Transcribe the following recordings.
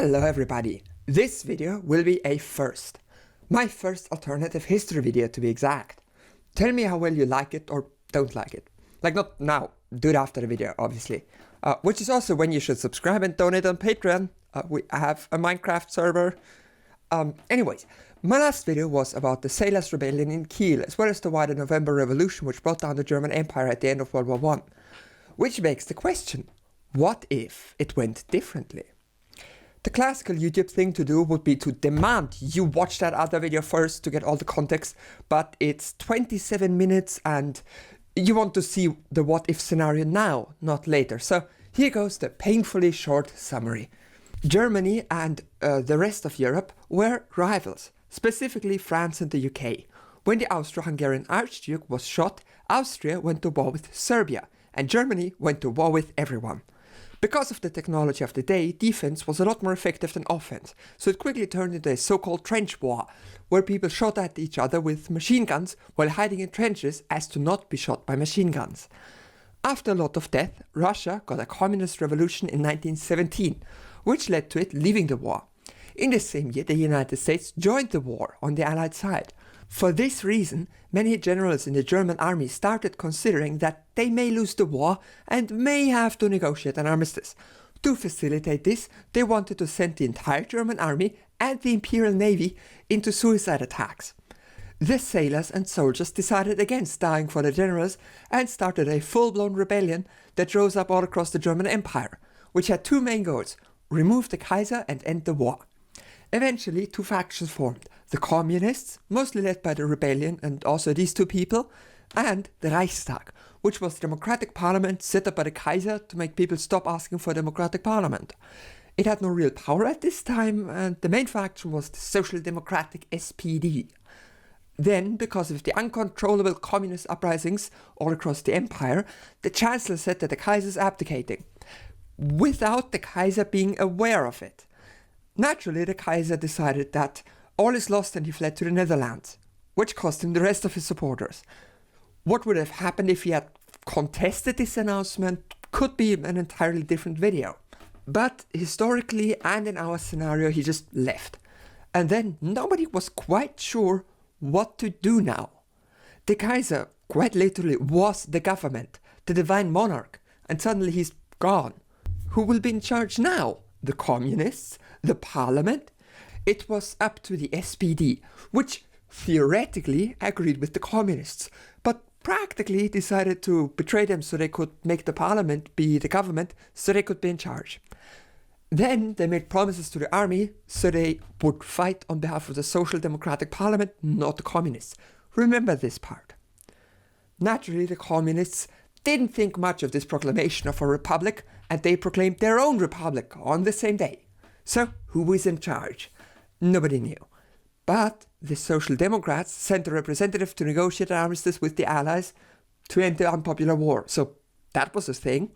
Hello everybody! This video will be a first. My first alternative history video to be exact. Tell me how well you like it or don't like it. Like not now, do it after the video obviously. Which is also when you should subscribe and donate on Patreon. We have a Minecraft server. Anyways, my last video was about the Sailors' Rebellion in Kiel, as well as the wider November Revolution which brought down the German Empire at the end of World War I. Which begs the question, what if it went differently? The classical YouTube thing to do would be to demand you watch that other video first to get all the context, but it's 27 minutes and you want to see the what if scenario now, not later. So here goes the painfully short summary. Germany and the rest of Europe were rivals, specifically France and the UK. When the Austro-Hungarian Archduke was shot, Austria went to war with Serbia, and Germany went to war with everyone. Because of the technology of the day, defense was a lot more effective than offense, so it quickly turned into a so-called trench war, where people shot at each other with machine guns while hiding in trenches as to not be shot by machine guns. After a lot of death, Russia got a communist revolution in 1917, which led to it leaving the war. In the same year, the United States joined the war on the Allied side. For this reason, many generals in the German army started considering that they may lose the war and may have to negotiate an armistice. To facilitate this, they wanted to send the entire German army and the Imperial Navy into suicide attacks. The sailors and soldiers decided against dying for the generals and started a full-blown rebellion that rose up all across the German Empire, which had two main goals: remove the Kaiser and end the war. Eventually, two factions formed: the Communists, mostly led by the rebellion and also these two people, and the Reichstag, which was the democratic parliament set up by the Kaiser to make people stop asking for a democratic parliament. It had no real power at this time, and the main faction was the Social Democratic SPD. Then, because of the uncontrollable communist uprisings all across the empire, the Chancellor said that the Kaiser is abdicating, without the Kaiser being aware of it. Naturally, the Kaiser decided that all is lost and he fled to the Netherlands, which cost him the rest of his supporters. What would have happened if he had contested this announcement could be an entirely different video. But historically and in our scenario, he just left. And then nobody was quite sure what to do now. The Kaiser, quite literally, was the government, the divine monarch, and suddenly he's gone. Who will be in charge now? The communists? The parliament? It was up to the SPD, which theoretically agreed with the communists, but practically decided to betray them so they could make the parliament be the government, so they could be in charge. Then they made promises to the army, so they would fight on behalf of the Social Democratic Parliament, not the communists. Remember this part. Naturally, the communists didn't think much of this proclamation of a republic, and they proclaimed their own republic on the same day. So, who was in charge? Nobody knew. But the Social Democrats sent a representative to negotiate an armistice with the Allies to end the unpopular war. So that was a thing.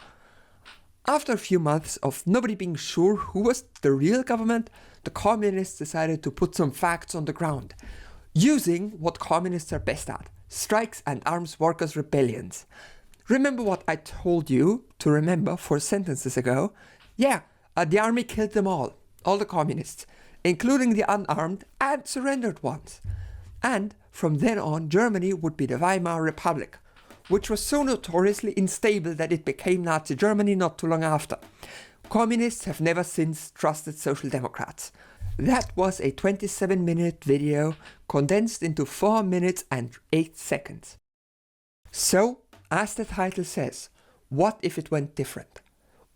After a few months of nobody being sure who was the real government, the communists decided to put some facts on the ground, using what communists are best at: strikes and arms workers' rebellions. Remember what I told you to remember 4 sentences ago? Yeah, the army killed them all the communists, including the unarmed and surrendered ones. And from then on, Germany would be the Weimar Republic, which was so notoriously unstable that it became Nazi Germany not too long after. Communists have never since trusted Social Democrats. That was a 27-minute video condensed into 4 minutes and 8 seconds. So, as the title says, what if it went different?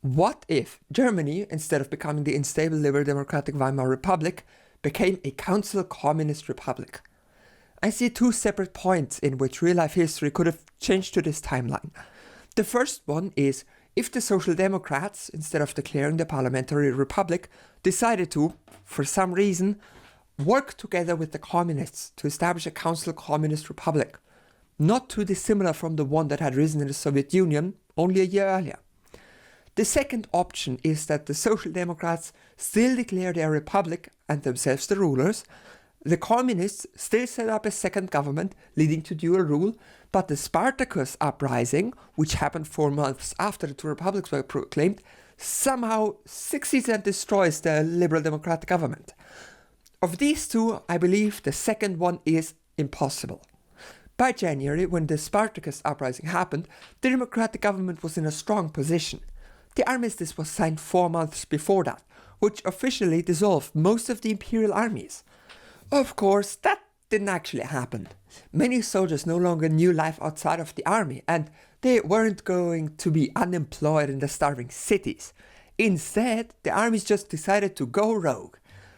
What if Germany, instead of becoming the unstable Liberal Democratic Weimar Republic, became a Council Communist Republic? I see 2 separate points in which real-life history could have changed to this timeline. The first one is if the Social Democrats, instead of declaring the Parliamentary Republic, decided to, for some reason, work together with the Communists to establish a Council Communist Republic, not too dissimilar from the one that had risen in the Soviet Union only a year earlier. The second option is that the Social Democrats still declare their republic and themselves the rulers. The communists still set up a second government leading to dual rule, but the Spartacus uprising, which happened 4 months after the two republics were proclaimed, somehow succeeds and destroys the Liberal Democratic government. Of these two, I believe the second one is impossible. By January, when the Spartacus uprising happened, the Democratic government was in a strong position. The armistice was signed 4 months before that, which officially dissolved most of the imperial armies. Of course, that didn't actually happen. Many soldiers no longer knew life outside of the army, and they weren't going to be unemployed in the starving cities. Instead, the armies just decided to go rogue,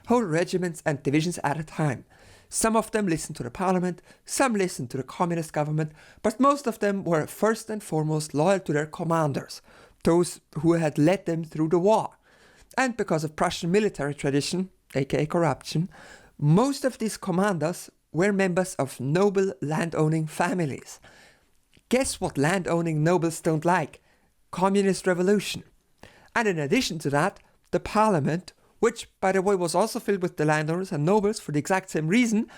whole regiments and divisions at a time. Some of them listened to the parliament, some listened to the communist government, but most of them were first and foremost loyal to their commanders, those who had led them through the war. And because of Prussian military tradition, aka corruption, most of these commanders were members of noble land-owning families. Guess what land-owning nobles don't like? Communist revolution. And in addition to that, the parliament, which by the way was also filled with the landowners and nobles for the exact same reason,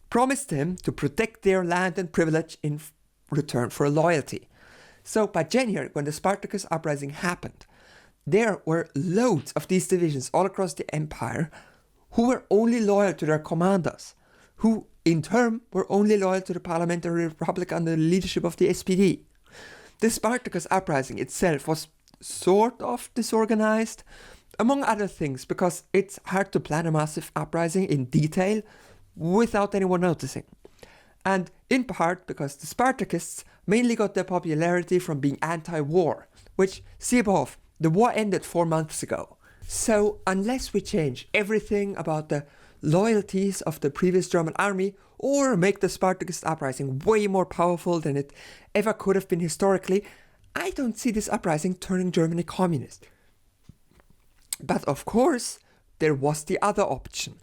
promised them to protect their land and privilege in return for loyalty. So by January, when the Spartacus uprising happened, there were loads of these divisions all across the empire who were only loyal to their commanders, who in turn were only loyal to the parliamentary republic under the leadership of the SPD. The Spartacus uprising itself was sort of disorganized, among other things because it's hard to plan a massive uprising in detail without anyone noticing. And in part because the Spartacists mainly got their popularity from being anti-war, which, see above, the war ended 4 months ago. So unless we change everything about the loyalties of the previous German army or make the Spartacus uprising way more powerful than it ever could have been historically, I don't see this uprising turning Germany communist. But of course, there was the other option,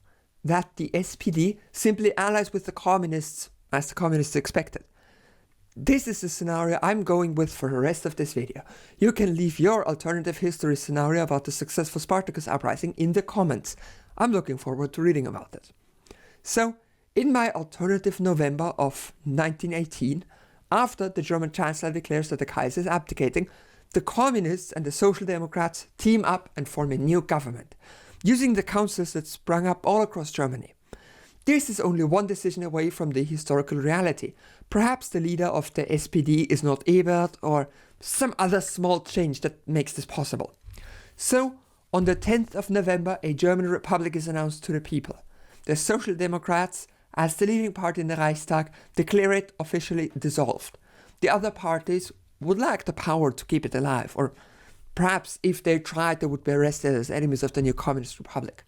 that the SPD simply allies with the communists as the communists expected. This is the scenario I'm going with for the rest of this video. You can leave your alternative history scenario about the successful Spartacus uprising in the comments. I'm looking forward to reading about it. So, in my alternative November of 1918, after the German Chancellor declares that the Kaiser is abdicating, the Communists and the Social Democrats team up and form a new government, using the councils that sprung up all across Germany. This is only one decision away from the historical reality. Perhaps the leader of the SPD is not Ebert, or some other small change that makes this possible. So, on the 10th of November, a German republic is announced to the people. The Social Democrats, as the leading party in the Reichstag, declare it officially dissolved. The other parties would lack the power to keep it alive, or perhaps if they tried they would be arrested as enemies of the new communist republic.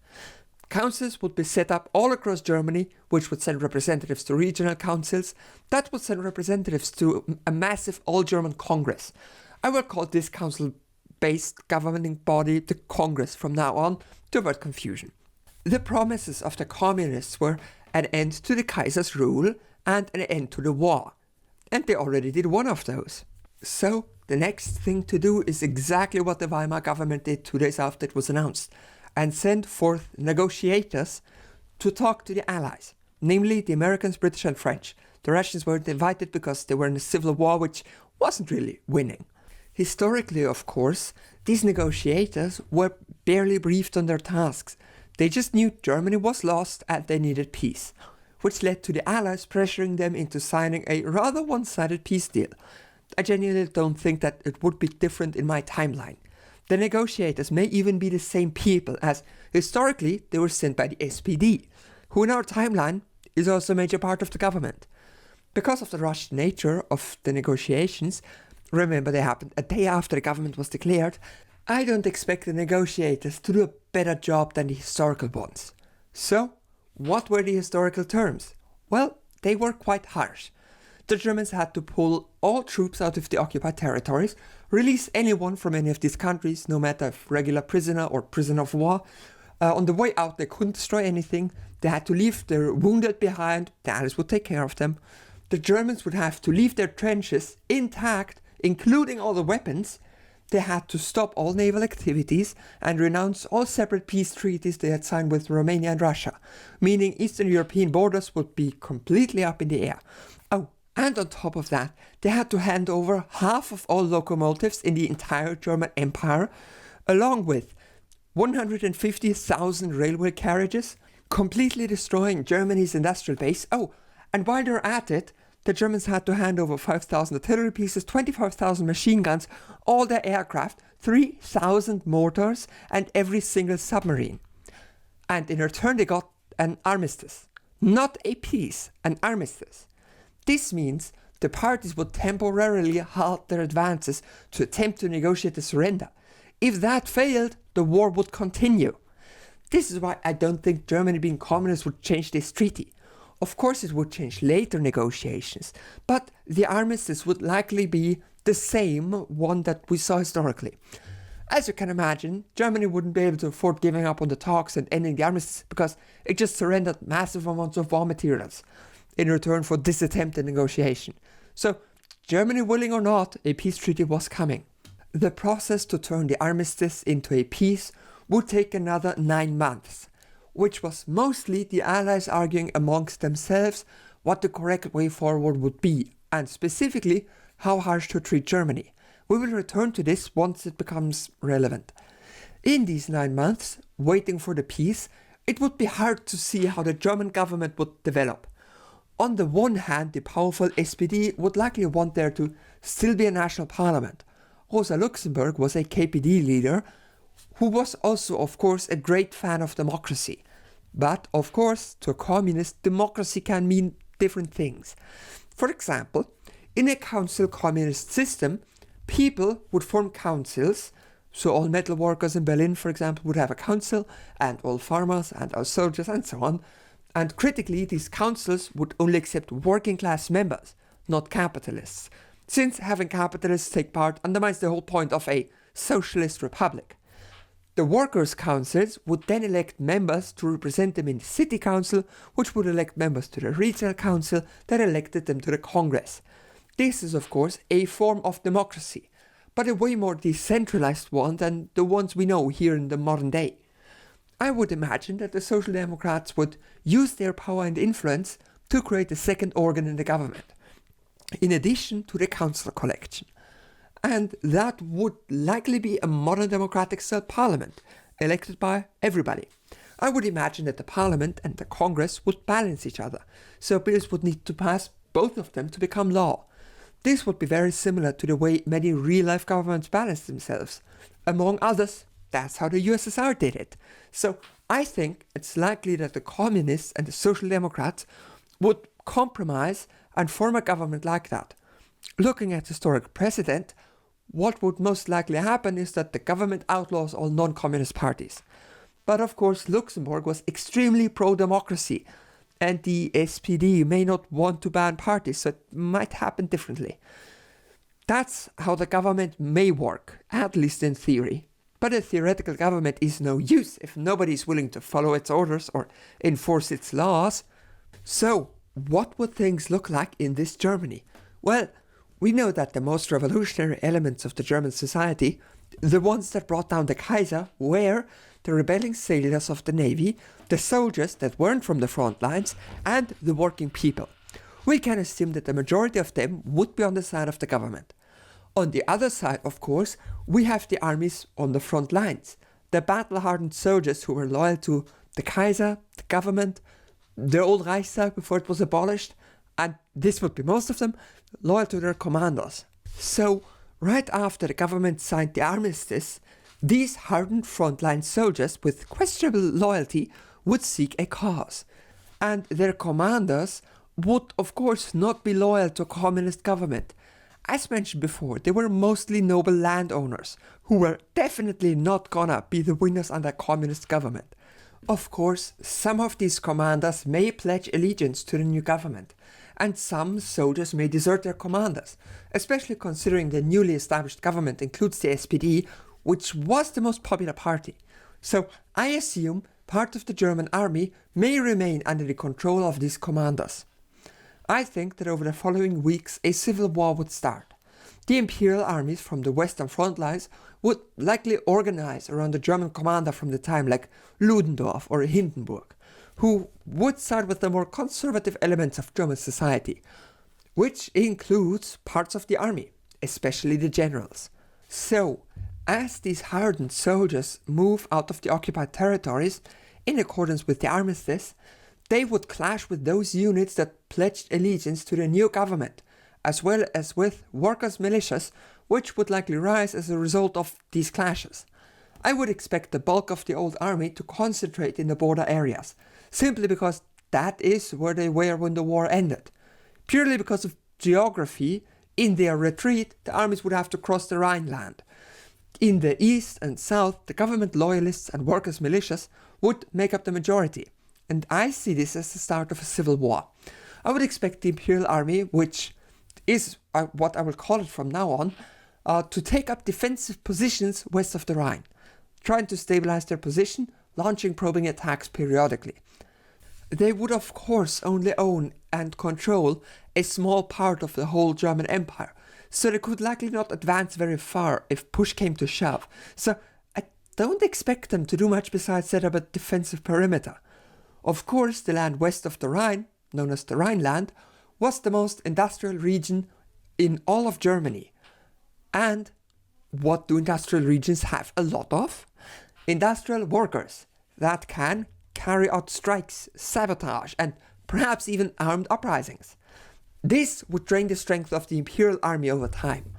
Councils would be set up all across Germany, which would send representatives to regional councils, that would send representatives to a massive all-German Congress. I will call this council-based governing body the Congress from now on to avoid confusion. The promises of the communists were an end to the Kaiser's rule and an end to the war, and they already did one of those. So, the next thing to do is exactly what the Weimar government did 2 days after it was announced, and send forth negotiators to talk to the Allies, namely the Americans, British and French. The Russians weren't invited because they were in a civil war which wasn't really winning. Historically, of course, these negotiators were barely briefed on their tasks. They just knew Germany was lost and they needed peace, which led to the Allies pressuring them into signing a rather one-sided peace deal. I genuinely don't think that it would be different in my timeline. The negotiators may even be the same people, as historically they were sent by the SPD, who in our timeline is also a major part of the government. Because of the rushed nature of the negotiations, remember they happened a day after the government was declared, I don't expect the negotiators to do a better job than the historical ones. So, what were the historical terms? Well, they were quite harsh. The Germans had to pull all troops out of the occupied territories, release anyone from any of these countries, no matter if regular prisoner or prisoner of war. On the way out, they couldn't destroy anything. They had to leave their wounded behind. The Allies would take care of them. The Germans would have to leave their trenches intact, including all the weapons. They had to stop all naval activities and renounce all separate peace treaties they had signed with Romania and Russia, meaning Eastern European borders would be completely up in the air. Oh, and on top of that, they had to hand over half of all locomotives in the entire German Empire, along with 150,000 railway carriages, completely destroying Germany's industrial base. Oh, and while they're at it, the Germans had to hand over 5,000 artillery pieces, 25,000 machine guns, all their aircraft, 3,000 mortars, and every single submarine. And in return they got an armistice. Not a peace, an armistice. This means the parties would temporarily halt their advances to attempt to negotiate a surrender. If that failed, the war would continue. This is why I don't think Germany being communist would change this treaty. Of course it would change later negotiations, but the armistice would likely be the same one that we saw historically. As you can imagine, Germany wouldn't be able to afford giving up on the talks and ending the armistice because it just surrendered massive amounts of war materials in return for this attempt at negotiation. So, Germany willing or not, a peace treaty was coming. The process to turn the armistice into a peace would take another 9 months, which was mostly the Allies arguing amongst themselves what the correct way forward would be, and specifically how harsh to treat Germany. We will return to this once it becomes relevant. In these 9 months, waiting for the peace, it would be hard to see how the German government would develop. On the one hand, the powerful SPD would likely want there to still be a national parliament. Rosa Luxemburg was a KPD leader who was also, of course, a great fan of democracy. But, of course, to a communist, democracy can mean different things. For example, in a council communist system, people would form councils, so all metal workers in Berlin, for example, would have a council, and all farmers and all soldiers and so on. And critically, these councils would only accept working class members, not capitalists, since having capitalists take part undermines the whole point of a socialist republic. The workers' councils would then elect members to represent them in the city council, which would elect members to the regional council that elected them to the Congress. This is, of course, a form of democracy, but a way more decentralized one than the ones we know here in the modern day. I would imagine that the Social Democrats would use their power and influence to create a second organ in the government, in addition to the council collection. And that would likely be a modern democratic-style parliament, elected by everybody. I would imagine that the parliament and the Congress would balance each other, so bills would need to pass both of them to become law. This would be very similar to the way many real-life governments balance themselves. Among others, that's how the USSR did it. So I think it's likely that the communists and the social democrats would compromise and form a government like that. Looking at historic precedent, what would most likely happen is that the government outlaws all non-communist parties. But of course, Luxembourg was extremely pro-democracy, and the SPD may not want to ban parties, so it might happen differently. That's how the government may work, at least in theory. But a theoretical government is no use if nobody is willing to follow its orders or enforce its laws. So, what would things look like in this Germany? Well, we know that the most revolutionary elements of the German society, the ones that brought down the Kaiser, were the rebelling sailors of the navy, the soldiers that weren't from the front lines, and the working people. We can assume that the majority of them would be on the side of the government. On the other side, of course, we have the armies on the front lines, the battle-hardened soldiers who were loyal to the Kaiser, the government, the old Reichstag before it was abolished, and this would be most of them, loyal to their commanders. So, right after the government signed the armistice, these hardened frontline soldiers with questionable loyalty would seek a cause. And their commanders would, of course, not be loyal to a communist government. As mentioned before, they were mostly noble landowners, who were definitely not gonna be the winners under a communist government. Of course, some of these commanders may pledge allegiance to the new government, and some soldiers may desert their commanders, especially considering the newly established government includes the SPD, which was the most popular party. So I assume part of the German army may remain under the control of these commanders. I think that over the following weeks a civil war would start. The imperial armies from the western front lines would likely organize around a German commander from the time like Ludendorff or Hindenburg, who would side with the more conservative elements of German society, which includes parts of the army, especially the generals. So, As these hardened soldiers move out of the occupied territories, in accordance with the armistice, they would clash with those units that pledged allegiance to the new government, as well as with workers' militias, which would likely rise as a result of these clashes. I would expect the bulk of the old army to concentrate in the border areas, simply because that is where they were when the war ended. Purely because of geography, in their retreat, the armies would have to cross the Rhineland. In the east and south, the government loyalists and workers' militias would make up the majority, and I see this as the start of a civil war. I would expect the Imperial Army, which is what I will call it from now on, to take up defensive positions west of the Rhine, trying to stabilize their position, launching probing attacks periodically. They would of course only own and control a small part of the whole German Empire, so they could likely not advance very far if push came to shove. So I don't expect them to do much besides set up a defensive perimeter. Of course, the land west of the Rhine, known as the Rhineland, was the most industrial region in all of Germany. And what do industrial regions have a lot of? Industrial workers that can carry out strikes, sabotage, and perhaps even armed uprisings. This would drain the strength of the Imperial Army over time.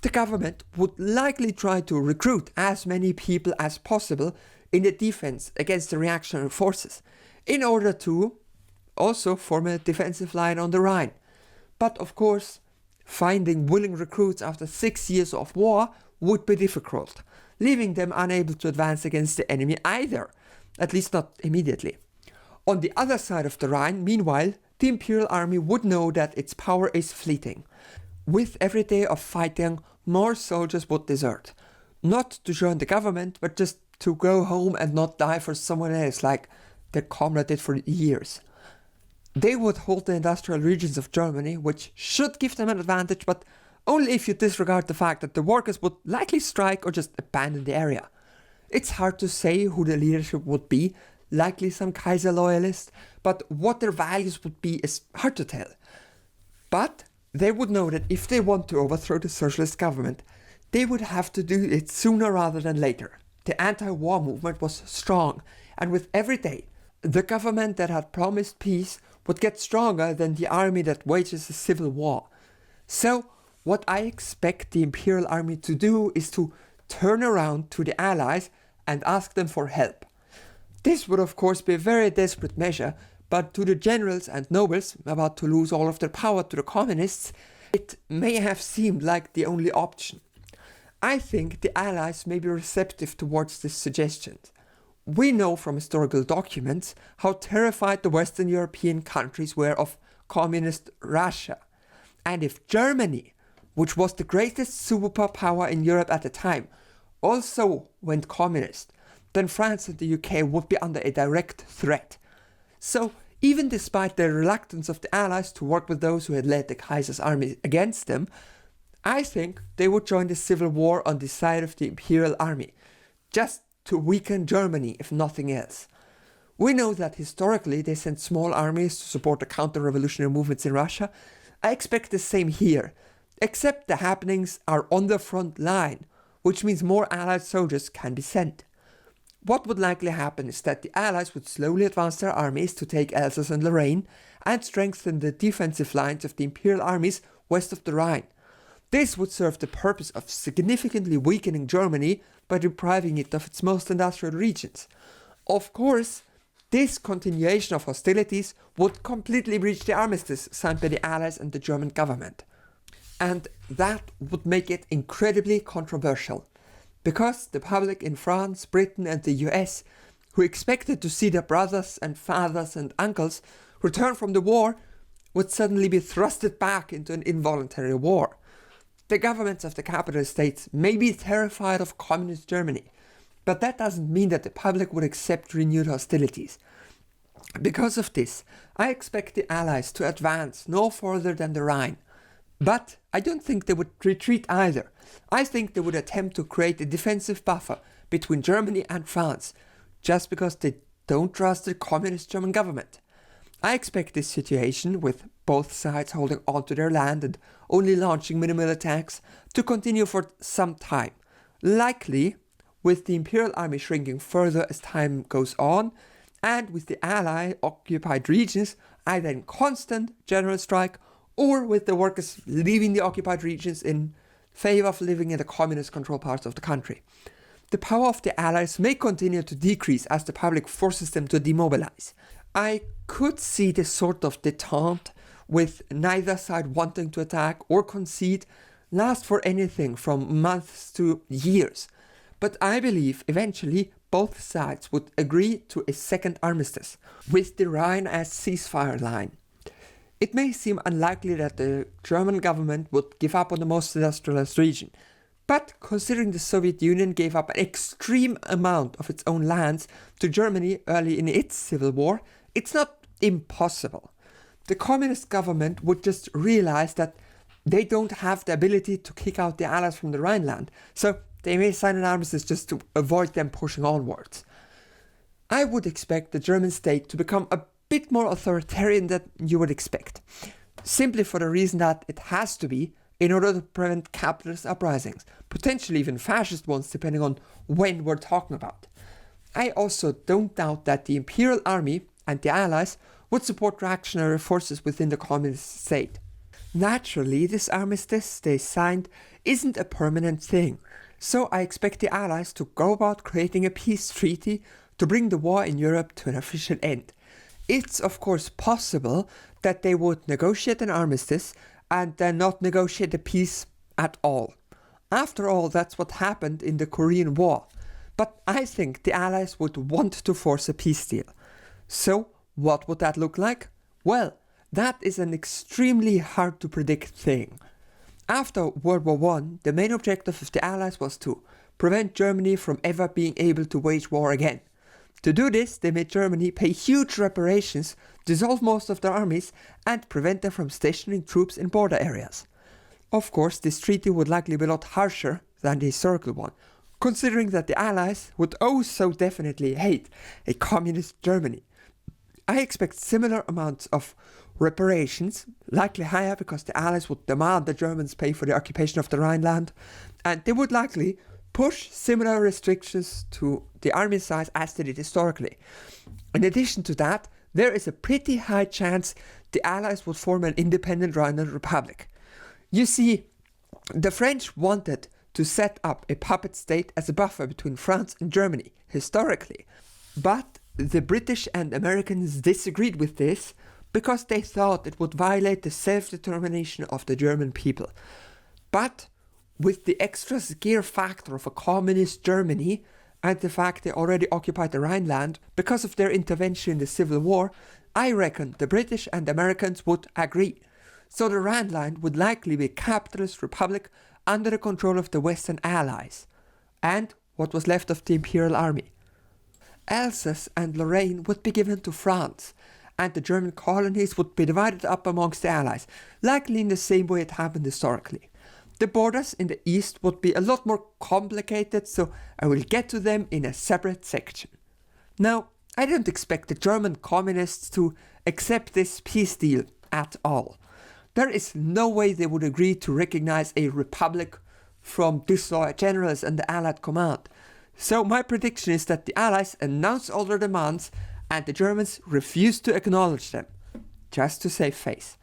The government would likely try to recruit as many people as possible in the defense against the reactionary forces, in order to also form a defensive line on the Rhine. But of course, finding willing recruits after 6 years of war would be difficult, leaving them unable to advance against the enemy either, at least not immediately. On the other side of the Rhine, meanwhile, the Imperial Army would know that its power is fleeting. With every day of fighting, more soldiers would desert. Not to join the government, but just to go home and not die for someone else, like their comrade did for years. They would hold the industrial regions of Germany, which should give them an advantage, but only if you disregard the fact that the workers would likely strike or just abandon the area. It's hard to say who the leadership would be, likely some Kaiser loyalist, but what their values would be is hard to tell. But they would know that if they want to overthrow the socialist government, they would have to do it sooner rather than later. The anti-war movement was strong, and with every day, the government that had promised peace would get stronger than the army that wages a civil war. So, what I expect the Imperial Army to do is to turn around to the Allies and ask them for help. This would of course be a very desperate measure, but to the generals and nobles about to lose all of their power to the communists, it may have seemed like the only option. I think the Allies may be receptive towards this suggestion. We know from historical documents how terrified the Western European countries were of communist Russia. And if Germany, which was the greatest superpower in Europe at the time, also went communist, then France and the UK would be under a direct threat. So, even despite the reluctance of the Allies to work with those who had led the Kaiser's army against them, I think they would join the civil war on the side of the Imperial Army, just to weaken Germany if nothing else. We know that historically they sent small armies to support the counter-revolutionary movements in Russia. I expect the same here, except the happenings are on the front line, which means more Allied soldiers can be sent. What would likely happen is that the Allies would slowly advance their armies to take Alsace and Lorraine and strengthen the defensive lines of the Imperial armies west of the Rhine. This would serve the purpose of significantly weakening Germany by depriving it of its most industrial regions. Of course, this continuation of hostilities would completely breach the armistice signed by the Allies and the German government. And that would make it incredibly controversial, because the public in France, Britain and the US, who expected to see their brothers and fathers and uncles return from the war, would suddenly be thrusted back into an involuntary war. The governments of the capitalist states may be terrified of communist Germany, but that doesn't mean that the public would accept renewed hostilities. Because of this, I expect the Allies to advance no further than the Rhine. But I don't think they would retreat either. I think they would attempt to create a defensive buffer between Germany and France, just because they don't trust the communist German government. I expect this situation, with both sides holding on to their land and only launching minimal attacks, to continue for some time, Likely, with the Imperial Army shrinking further as time goes on, and with the Ally-occupied regions either in constant general strike or with the workers leaving the occupied regions in favor of living in the communist-controlled parts of the country. The power of the Allies may continue to decrease as the public forces them to demobilize. I could see this sort of detente, with neither side wanting to attack or concede, last for anything from months to years. But I believe eventually both sides would agree to a second armistice, with the Rhine as ceasefire line. It may seem unlikely that the German government would give up on the most industrialized region, but considering the Soviet Union gave up an extreme amount of its own lands to Germany early in its civil war, it's not impossible. The communist government would just realize that they don't have the ability to kick out the Allies from the Rhineland, so they may sign an armistice just to avoid them pushing onwards. I would expect the German state to become a bit more authoritarian than you would expect, simply for the reason that it has to be in order to prevent capitalist uprisings, potentially even fascist ones depending on when we're talking about. I also don't doubt that the Imperial Army and the Allies would support reactionary forces within the communist state. Naturally, this armistice they signed isn't a permanent thing, so I expect the Allies to go about creating a peace treaty to bring the war in Europe to an official end. It's of course possible that they would negotiate an armistice and then not negotiate a peace at all. After all, that's what happened in the Korean War. But I think the Allies would want to force a peace deal. So, what would that look like? Well, that is an extremely hard to predict thing. After World War I, the main objective of the Allies was to prevent Germany from ever being able to wage war again. To do this, they made Germany pay huge reparations, dissolve most of their armies, and prevent them from stationing troops in border areas. Of course, this treaty would likely be a lot harsher than the historical one, considering that the Allies would oh so definitely hate a communist Germany. I expect similar amounts of reparations, likely higher because the Allies would demand the Germans pay for the occupation of the Rhineland, and they would likely push similar restrictions to the army size as they did historically. In addition to that, there is a pretty high chance the Allies would form an independent Rhineland Republic. You see, the French wanted to set up a puppet state as a buffer between France and Germany, historically. But the British and Americans disagreed with this because they thought it would violate the self-determination of the German people. But with the extra scare factor of a communist Germany and the fact they already occupied the Rhineland because of their intervention in the Civil War, I reckon the British and Americans would agree. So the Rhineland would likely be a capitalist republic under the control of the Western Allies, and what was left of the Imperial Army. Alsace and Lorraine would be given to France, and the German colonies would be divided up amongst the Allies, likely in the same way it happened historically. The borders in the east would be a lot more complicated, so I will get to them in a separate section. Now, I don't expect the German communists to accept this peace deal at all. There is no way they would agree to recognize a republic from disloyal generals and the Allied command. So my prediction is that the Allies announce all their demands and the Germans refuse to acknowledge them, just to save face.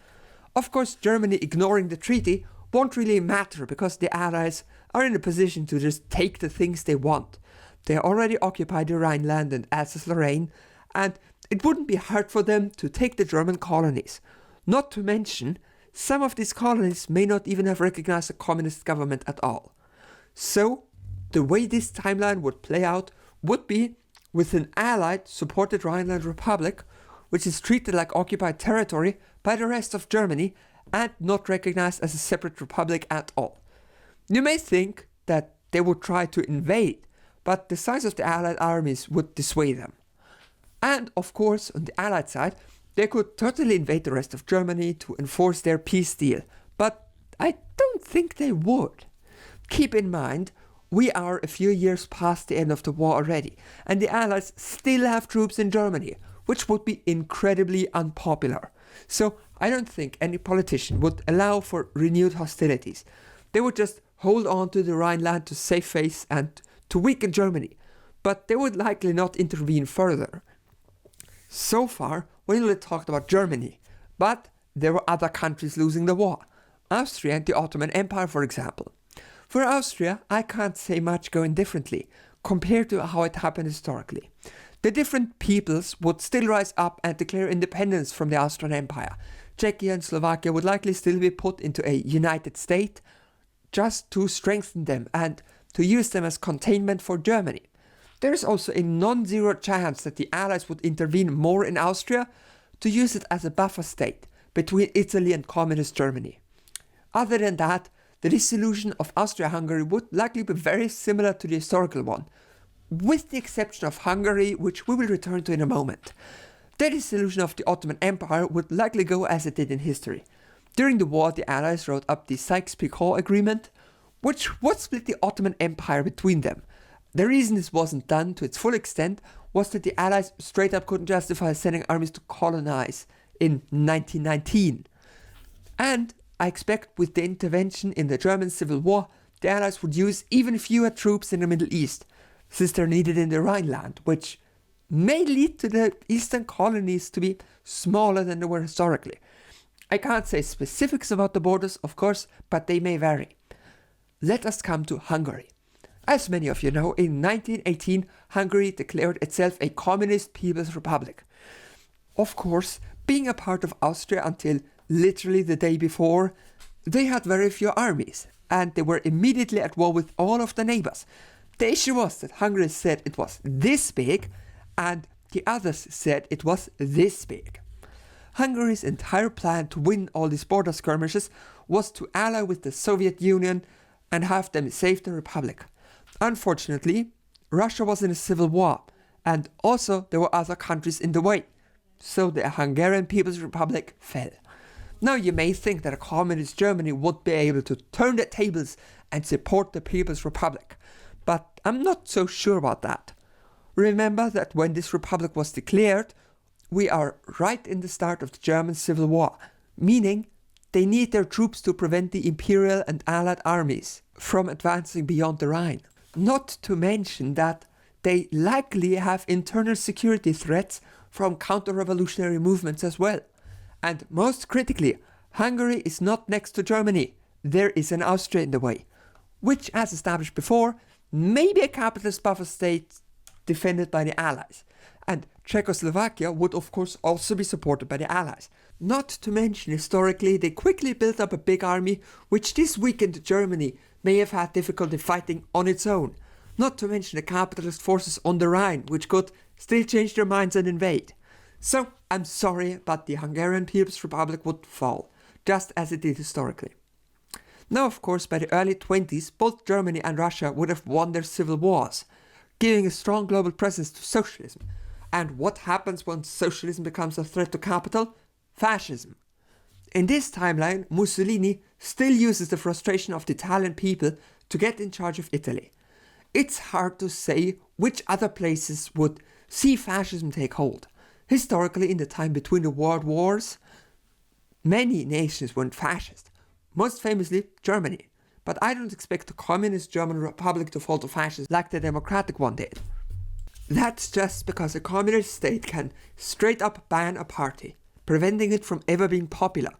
Of course, Germany ignoring the treaty won't really matter because the Allies are in a position to just take the things they want. They already occupy the Rhineland and Alsace-Lorraine, and it wouldn't be hard for them to take the German colonies. Not to mention, some of these colonies may not even have recognized a communist government at all. So, the way this timeline would play out would be with an Allied supported Rhineland Republic, which is treated like occupied territory by the rest of Germany and not recognized as a separate republic at all. You may think that they would try to invade, but the size of the Allied armies would dissuade them. And of course, on the Allied side, they could totally invade the rest of Germany to enforce their peace deal, but I don't think they would. Keep in mind, we are a few years past the end of the war already, and the Allies still have troops in Germany, which would be incredibly unpopular. So I don't think any politician would allow for renewed hostilities. They would just hold on to the Rhineland to save face and to weaken Germany, but they would likely not intervene further. So far, we only talked about Germany, but there were other countries losing the war. Austria and the Ottoman Empire, for example. For Austria, I can't say much going differently, compared to how it happened historically. The different peoples would still rise up and declare independence from the Austrian Empire. Czechia and Slovakia would likely still be put into a united state, just to strengthen them and to use them as containment for Germany. There is also a non-zero chance that the Allies would intervene more in Austria to use it as a buffer state between Italy and Communist Germany. Other than that, the dissolution of Austria-Hungary would likely be very similar to the historical one, with the exception of Hungary, which we will return to in a moment. The dissolution of the Ottoman Empire would likely go as it did in history. During the war, the Allies wrote up the Sykes-Picot Agreement, which would split the Ottoman Empire between them. The reason this wasn't done to its full extent was that the Allies straight up couldn't justify sending armies to colonize in 1919. And I expect with the intervention in the German Civil War, the Allies would use even fewer troops in the Middle East, since they're needed in the Rhineland, which may lead to the eastern colonies to be smaller than they were historically. I can't say specifics about the borders, of course, but they may vary. Let us come to Hungary. As many of you know, in 1918, Hungary declared itself a communist people's republic. Of course, being a part of Austria until literally the day before, they had very few armies, and they were immediately at war with all of the neighbors. The issue was that Hungary said it was this big, and the others said it was this big. Hungary's entire plan to win all these border skirmishes was to ally with the Soviet Union and have them save the republic. Unfortunately, Russia was in a civil war, and also there were other countries in the way, so the Hungarian People's Republic fell. Now you may think that a communist Germany would be able to turn the tables and support the People's Republic, but I'm not so sure about that. Remember that when this republic was declared, we are right in the start of the German Civil War, meaning they need their troops to prevent the Imperial and Allied armies from advancing beyond the Rhine. Not to mention that they likely have internal security threats from counter-revolutionary movements as well. And most critically, Hungary is not next to Germany. There is an Austria in the way, which, as established before, may be a capitalist buffer state defended by the Allies. And Czechoslovakia would of course also be supported by the Allies. Not to mention, historically, they quickly built up a big army, which this weakened Germany may have had difficulty fighting on its own. Not to mention the capitalist forces on the Rhine, which could still change their minds and invade. So, I'm sorry, but the Hungarian People's Republic would fall, just as it did historically. Now, of course, by the early 20s, both Germany and Russia would have won their civil wars, giving a strong global presence to socialism. And what happens when socialism becomes a threat to capital? Fascism. In this timeline, Mussolini still uses the frustration of the Italian people to get in charge of Italy. It's hard to say which other places would see fascism take hold. Historically, in the time between the world wars, many nations went fascist, most famously Germany. But I don't expect the communist German Republic to fall to fascism like the democratic one did. That's just because a communist state can straight up ban a party, preventing it from ever being popular,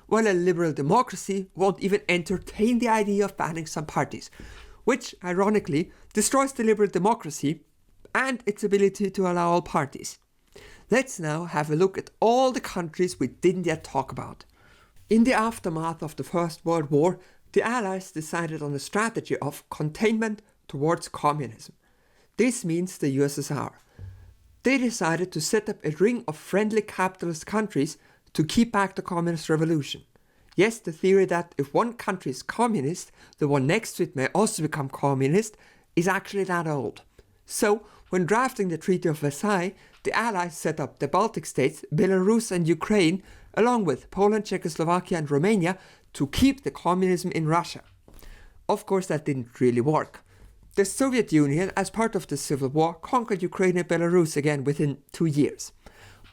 while a liberal democracy won't even entertain the idea of banning some parties, which, ironically, destroys the liberal democracy and its ability to allow all parties. Let's now have a look at all the countries we didn't yet talk about. In the aftermath of the First World War, the Allies decided on a strategy of containment towards communism. This means the USSR. They decided to set up a ring of friendly capitalist countries to keep back the communist revolution. Yes, the theory that if one country is communist, the one next to it may also become communist is actually that old. So, when drafting the Treaty of Versailles, the Allies set up the Baltic states, Belarus and Ukraine, along with Poland, Czechoslovakia and Romania, to keep the communism in Russia. Of course, that didn't really work. The Soviet Union, as part of the Civil War, conquered Ukraine and Belarus again within 2 years.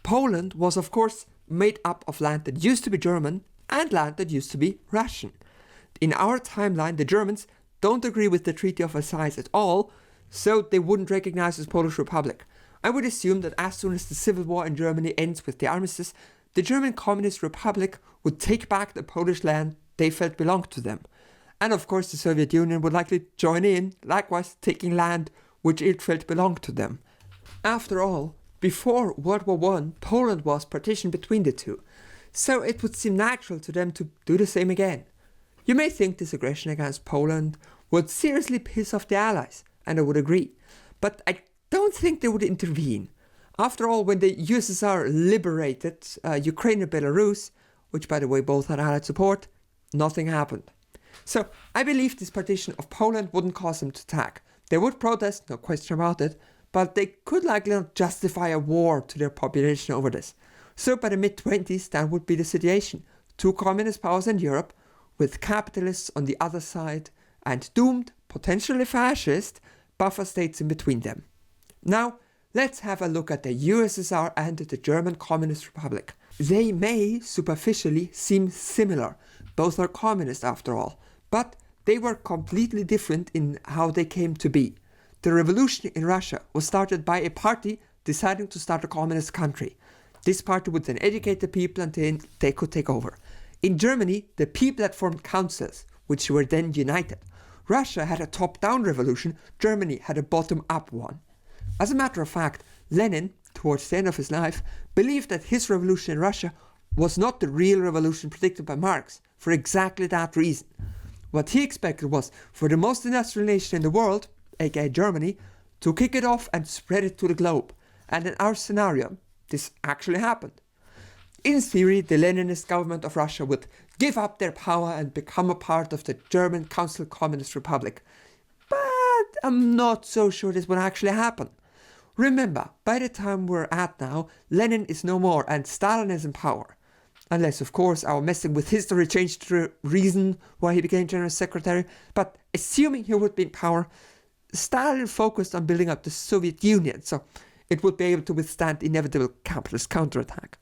Poland was, of course, made up of land that used to be German and land that used to be Russian. In our timeline, the Germans don't agree with the Treaty of Versailles at all, so they wouldn't recognize the Polish Republic. I would assume that as soon as the civil war in Germany ends with the armistice, the German Communist Republic would take back the Polish land they felt belonged to them. And of course the Soviet Union would likely join in, likewise taking land which it felt belonged to them. After all, before World War I, Poland was partitioned between the two, so it would seem natural to them to do the same again. You may think this aggression against Poland would seriously piss off the Allies, and I would agree, but I don't think they would intervene. After all, when the USSR liberated Ukraine and Belarus, which by the way both had Allied support, nothing happened. So I believe this partition of Poland wouldn't cause them to attack. They would protest, no question about it, but they could likely not justify a war to their population over this. So by the mid-20s, that would be the situation. Two communist powers in Europe, with capitalists on the other side, and doomed, potentially fascist, buffer states in between them. Now, let's have a look at the USSR and the German Communist Republic. They may superficially seem similar. Both are communist after all, but they were completely different in how they came to be. The revolution in Russia was started by a party deciding to start a communist country. This party would then educate the people until they could take over. In Germany, the people had formed councils, which were then united. Russia had a top-down revolution, Germany had a bottom-up one. As a matter of fact, Lenin, towards the end of his life, believed that his revolution in Russia was not the real revolution predicted by Marx, for exactly that reason. What he expected was for the most industrial nation in the world, aka Germany, to kick it off and spread it to the globe. And in our scenario, this actually happened. In theory, the Leninist government of Russia would give up their power and become a part of the German Council Communist Republic. But I'm not so sure this would actually happen. Remember, by the time we're at now, Lenin is no more and Stalin is in power. Unless, of course, our messing with history changed the reason why he became General Secretary. But assuming he would be in power, Stalin focused on building up the Soviet Union, so it would be able to withstand the inevitable capitalist counterattack.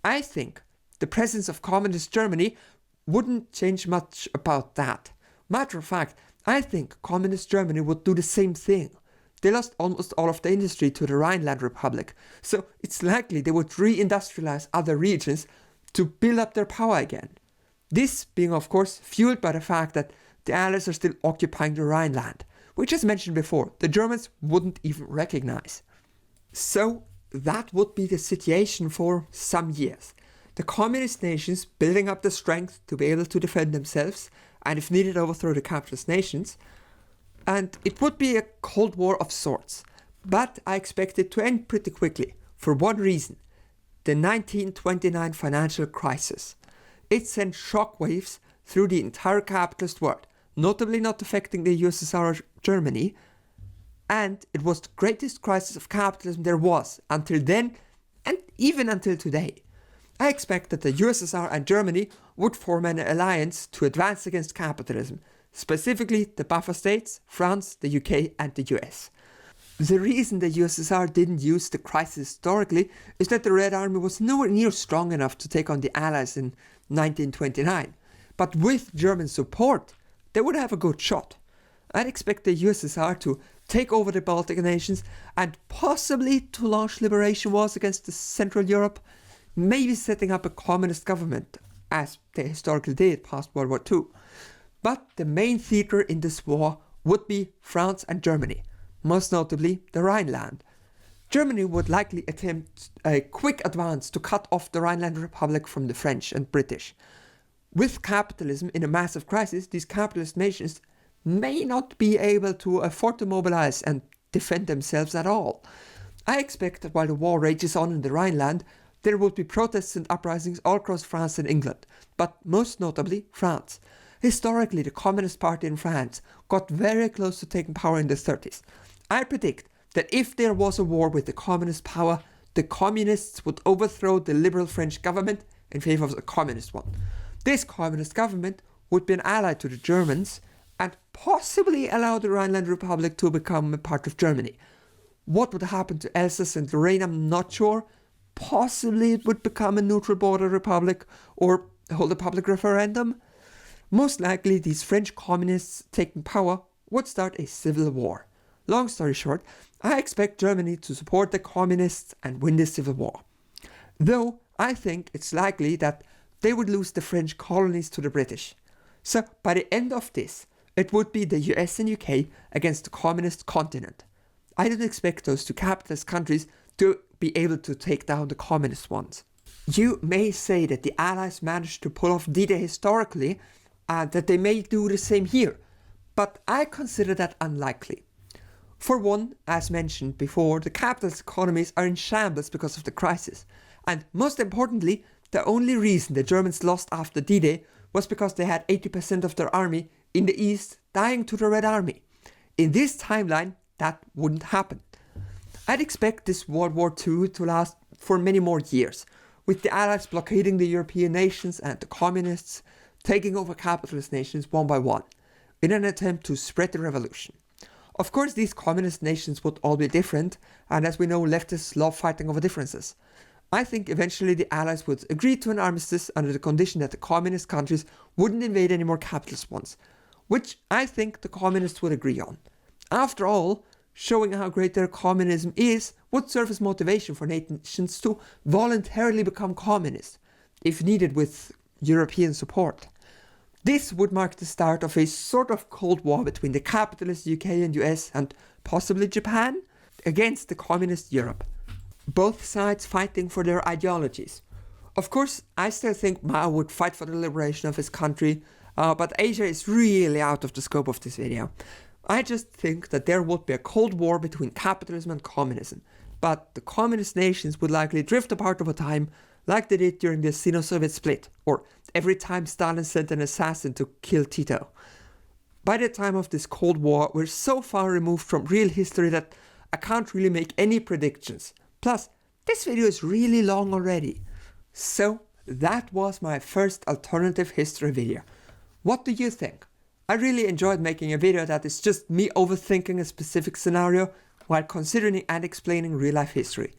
I think the presence of communist Germany wouldn't change much about that. Matter of fact, I think communist Germany would do the same thing. They lost almost all of the industry to the Rhineland Republic, so it's likely they would re-industrialize other regions to build up their power again. This being of course fueled by the fact that the Allies are still occupying the Rhineland, which as mentioned before, the Germans wouldn't even recognize. So that would be the situation for some years. The communist nations building up the strength to be able to defend themselves and if needed overthrow the capitalist nations. And it would be a Cold War of sorts. But I expect it to end pretty quickly, for one reason. The 1929 financial crisis. It sent shockwaves through the entire capitalist world, notably not affecting the USSR or Germany, and it was the greatest crisis of capitalism there was until then and even until today. I expect that the USSR and Germany would form an alliance to advance against capitalism, specifically the buffer states, France, the UK and the US. The reason the USSR didn't use the crisis historically is that the Red Army was nowhere near strong enough to take on the Allies in 1929, but with German support, they would have a good shot. I'd expect the USSR to take over the Baltic nations and possibly to launch liberation wars against Central Europe, maybe setting up a communist government, as they historically did past World War II. But the main theatre in this war would be France and Germany, most notably the Rhineland. Germany would likely attempt a quick advance to cut off the Rhineland Republic from the French and British. With capitalism in a massive crisis, these capitalist nations may not be able to afford to mobilize and defend themselves at all. I expect that while the war rages on in the Rhineland, there will be protests and uprisings all across France and England, but most notably France. Historically, the Communist Party in France got very close to taking power in the 30s. I predict that if there was a war with the communist power, the communists would overthrow the liberal French government in favor of a communist one. This communist government would be an ally to the Germans and possibly allow the Rhineland Republic to become a part of Germany. What would happen to Alsace and Lorraine, I'm not sure. Possibly it would become a neutral border republic or hold a public referendum. most likely these French communists taking power would start a civil war. Long story short, I expect Germany to support the communists and win the civil war. Though I think it's likely that they would lose the French colonies to the British. So by the end of this, it would be the US and UK against the communist continent. I don't expect those two capitalist countries to be able to take down the communist ones. You may say that the Allies managed to pull off D-Day historically, and that they may do the same here, but I consider that unlikely. For one, as mentioned before, the capitalist economies are in shambles because of the crisis, and most importantly, the only reason the Germans lost after D-Day was because they had 80% of their army in the east dying to the Red Army. In this timeline, that wouldn't happen. I'd expect this World War II to last for many more years, with the Allies blockading the European nations and the communists taking over capitalist nations one by one, in an attempt to spread the revolution. Of course, these communist nations would all be different, and as we know, leftists love fighting over differences. I think eventually the Allies would agree to an armistice under the condition that the communist countries wouldn't invade any more capitalist ones, which I think the communists would agree on. After all, showing how great their communism is would serve as motivation for nations to voluntarily become communist, if needed with European support. This would mark the start of a sort of Cold War between the capitalist UK and US and possibly Japan against the communist Europe. Both sides fighting for their ideologies. Of course, I still think Mao would fight for the liberation of his country, but Asia is really out of the scope of this video. I just think that there would be a Cold War between capitalism and communism, but the communist nations would likely drift apart over time, like they did during the Sino-Soviet split, or every time Stalin sent an assassin to kill Tito. By the time of this Cold War, we're so far removed from real history that I can't really make any predictions. Plus, this video is really long already. So, that was my first alternative history video. What do you think? I really enjoyed making a video that is just me overthinking a specific scenario while considering and explaining real life history.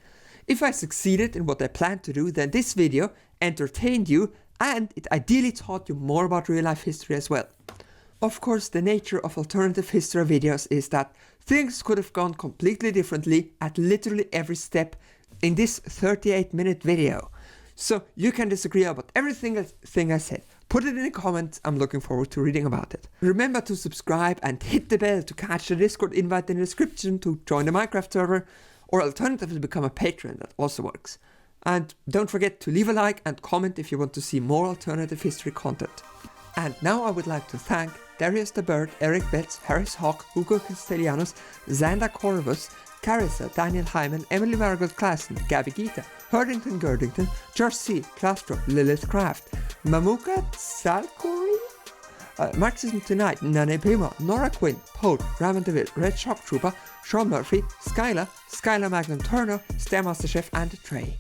If I succeeded in what I planned to do, then this video entertained you and it ideally taught you more about real life history as well. Of course, the nature of alternative history videos is that things could have gone completely differently at literally every step in this 38-minute video. So you can disagree about everything I said. Put it in the comments, I'm looking forward to reading about it. Remember to subscribe and hit the bell to catch the Discord invite in the description to join the Minecraft server, or alternatively become a patron, that also works. And don't forget to leave a like and comment if you want to see more alternative history content. And now I would like to thank Darius the Bird, Eric Betts, Harris Hawk, Hugo Castellanos, Xander Corvus, Carissa, Daniel Hyman, Emily Marigold Klassen, Gabby Gita, Herdington Gerdington, Josh C, Clastro, Lilith Craft, Mamuka Salkuri, Marxism Tonight, Nane Pima, Nora Quinn, Pope, Raman DeVille, Red Shock Trooper, Sean Murphy, Skylar, Magnum Turner, Stairmaster Chef and Trey.